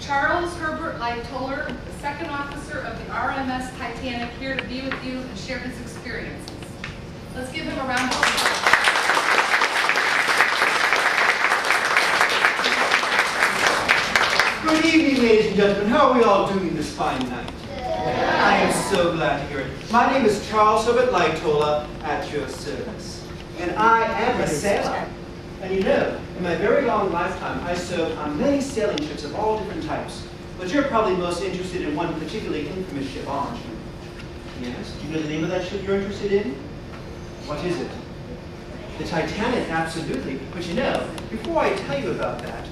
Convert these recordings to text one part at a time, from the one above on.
Charles Herbert Lightoller, the second officer of the RMS Titanic, here to be with you and share his experiences. Let's give him a round of applause. Good evening, ladies and gentlemen. How are we all doing this fine night? I am so glad to hear it. My name is Charles Herbert Lightoller, at your service. And I am a sailor. And you know, in my very long lifetime, I served on many sailing ships of all different types. But you're probably most interested in one particularly infamous ship, aren't you? Yes? Do you know the name of that ship you're interested in? What is it? The Titanic, absolutely. But you know, before I tell you about that,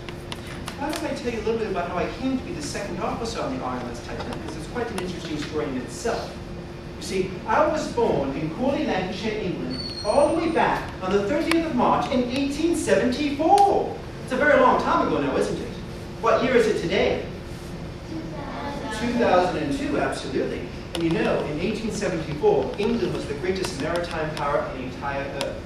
why don't I tell you a little bit about how I came to be the second officer on the RMS Titanic, because it's quite an interesting story in itself. You see, I was born in Crawley, Lancashire, England, all the way back on the 30th of March in 1874. It's a very long time ago now, isn't it? What year is it today? 2002, absolutely. And you know, in 1874, England was the greatest maritime power on the entire earth.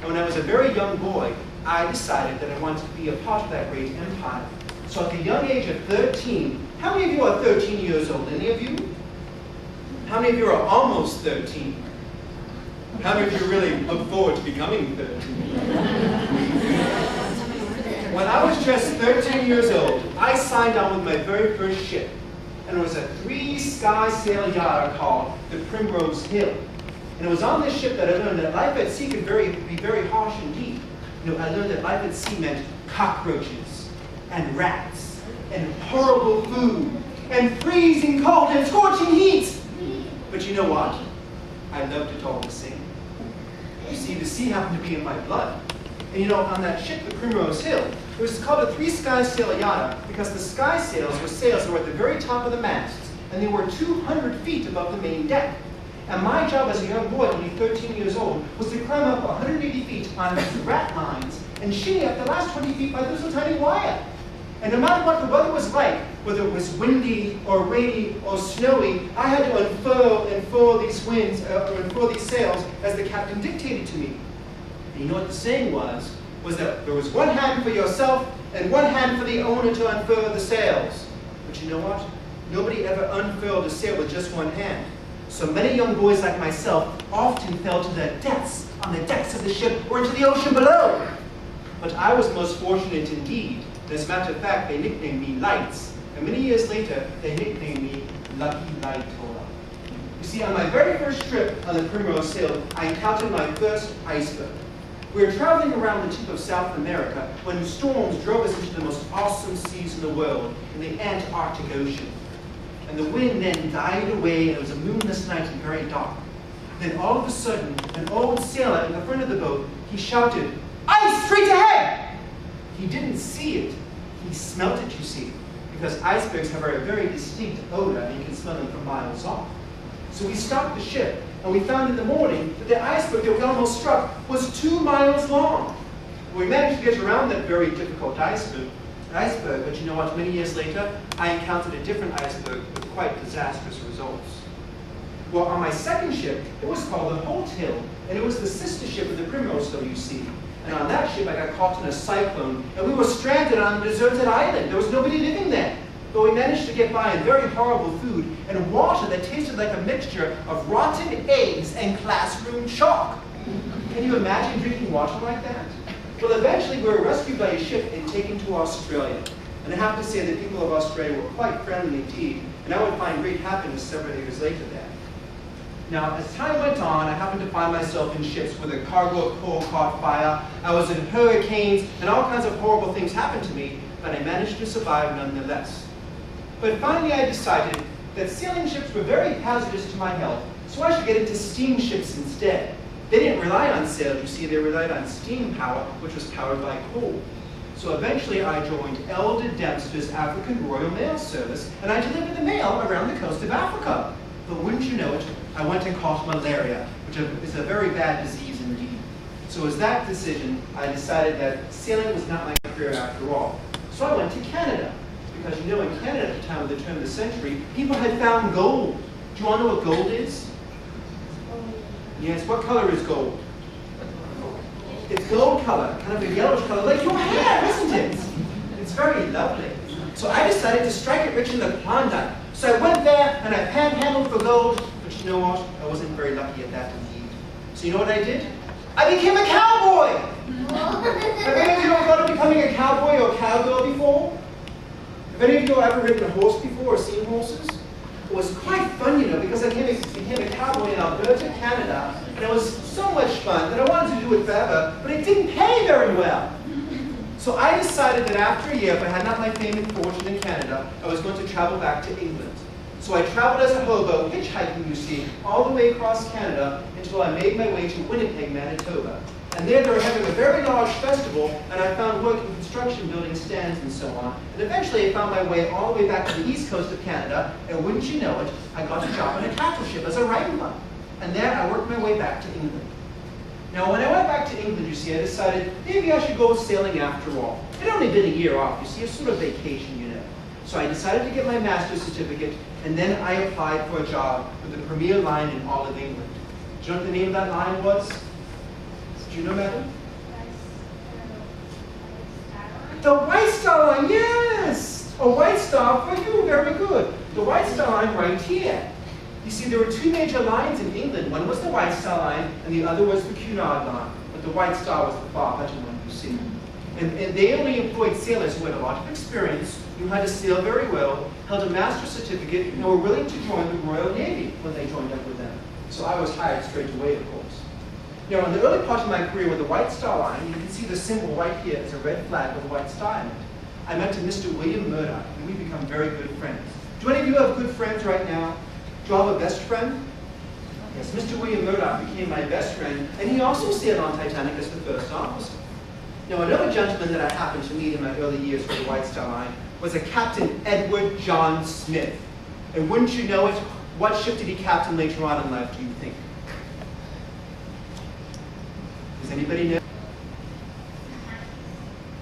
And when I was a very young boy, I decided that I wanted to be a part of that great empire. So at the young age of 13, how many of you are 13 years old? Any of you? How many of you are almost 13? How many of you really look forward to becoming 13? When I was just 13 years old, I signed on with my very first ship. And it was a 3-sky-sail yacht called the Primrose Hill. And it was on this ship that I learned that life at sea could be very harsh indeed. You know, I learned that life at sea meant cockroaches, and rats, and horrible food, and freezing cold, and scorching heat. But you know what? I loved it all the same. You see, the sea happened to be in my blood. And you know, on that ship, the Primrose Hill, it was called a 3-sky-sail yacht because the sky sails were sails that were at the very top of the masts, and they were 200 feet above the main deck. And my job as a young boy, only 13 years old, was to climb up 180 feet on rat lines and shinny up the last 20 feet by this little tiny wire. And no matter what the weather was like, whether it was windy or rainy or snowy, I had to unfurl these sails as the captain dictated to me. And you know what the saying was that there was one hand for yourself and one hand for the owner to unfurl the sails. But you know what? Nobody ever unfurled a sail with just one hand. So many young boys like myself often fell to their deaths on the decks of the ship or into the ocean below. But I was most fortunate indeed. As a matter of fact, they nicknamed me Lights. And many years later, they nicknamed me Lucky Lightoller. You see, on my very first trip on the Primrose Hill, I encountered my first iceberg. We were traveling around the tip of South America when storms drove us into the most awesome seas in the world, in the Antarctic Ocean. And the wind then died away, and it was a moonless night and very dark. Then all of a sudden, an old sailor in the front of the boat, he shouted, "Ice straight ahead!" He didn't see it. He smelt it, you see, because icebergs have a very distinct odor, and you can smell them from miles off. So we stopped the ship, and we found in the morning that the iceberg that we almost struck was 2 miles long. We managed to get around that very difficult iceberg, but you know what? Many years later, I encountered a different iceberg with quite disastrous results. Well, on my second ship, it was called the Holt Hill, and it was the sister ship of the Primrose Hill, you see. And on that ship, I got caught in a cyclone, and we were stranded on a deserted island. There was nobody living there. But we managed to get by on very horrible food and water that tasted like a mixture of rotten eggs and classroom chalk. Can you imagine drinking water like that? Well, eventually we were rescued by a ship and taken to Australia. And I have to say the people of Australia were quite friendly indeed, and I would find great happiness several years later there. Now, as time went on, I happened to find myself in ships where the cargo of coal caught fire. I was in hurricanes, and all kinds of horrible things happened to me, but I managed to survive nonetheless. But finally I decided that sailing ships were very hazardous to my health, so I should get into steamships instead. They didn't rely on sails, you see, they relied on steam power, which was powered by coal. So eventually I joined Elder Dempster's African Royal Mail Service, and I delivered the mail around the coast of Africa. But wouldn't you know it, I went and caught malaria, which is a very bad disease indeed. So as that decision, I decided that sailing was not my career after all. So I went to Canada, because you know in Canada at the time of the turn of the century, people had found gold. Do you want to know what gold is? Yes, what color is gold? It's gold color, kind of a yellowish color, like your hair, isn't it? It's very lovely. So I decided decided to strike it rich in the Klondike. So I went there and I panhandled for gold, but you know what? I wasn't very lucky at that indeed. So you know what I did? I became a cowboy! Have any of you ever thought of becoming a cowboy or cowgirl before? Have any of you ever ridden a horse before or seen horses? It was quite fun, you know, because I became a cowboy in Alberta, Canada, and it was so much fun that I wanted to do it forever, but it didn't pay very well. So I decided that after a year, if I had not my fame and fortune in Canada, I was going to travel back to England. So I traveled as a hobo, hitchhiking, you see, all the way across Canada until I made my way to Winnipeg, Manitoba. And there they were having a very large festival, and I found work in construction, building stands and so on. And eventually I found my way all the way back to the east coast of Canada, and wouldn't you know it, I got a job on a cattle ship as a wrangler. And there I worked my way back to England. Now when I went back to England, you see, I decided maybe I should go sailing after all. It had only been a year off, you see, a sort of vacation, you know. So I decided to get my master's certificate, and then I applied for a job with the premier line in all of England. Do you know what the name of that line was? Do you know, madam? The White Star Line, yes! A White Star for you, very good. The White Star Line right here. You see, there were two major lines in England. One was the White Star Line, and the other was the Cunard Line. But the White Star was the far better one, you see. And they only employed sailors who had a lot of experience, knew how to sail very well, held a master's certificate, and were willing to join the Royal Navy when they joined up with them. So I was hired straight away, of course. Now, in the early part of my career with the White Star Line, you can see the symbol right here is a red flag with a white star in it. I met Mr. William Murdoch, and we've become very good friends. Do any of you have good friends right now? Do you all have a best friend? Yes, Mr. William Murdoch became my best friend, and he also sailed on Titanic as the first officer. Now, another gentleman that I happened to meet in my early years with the White Star Line was a Captain Edward John Smith. And wouldn't you know it, what ship did he captain later on in life, do you think? Does anybody know?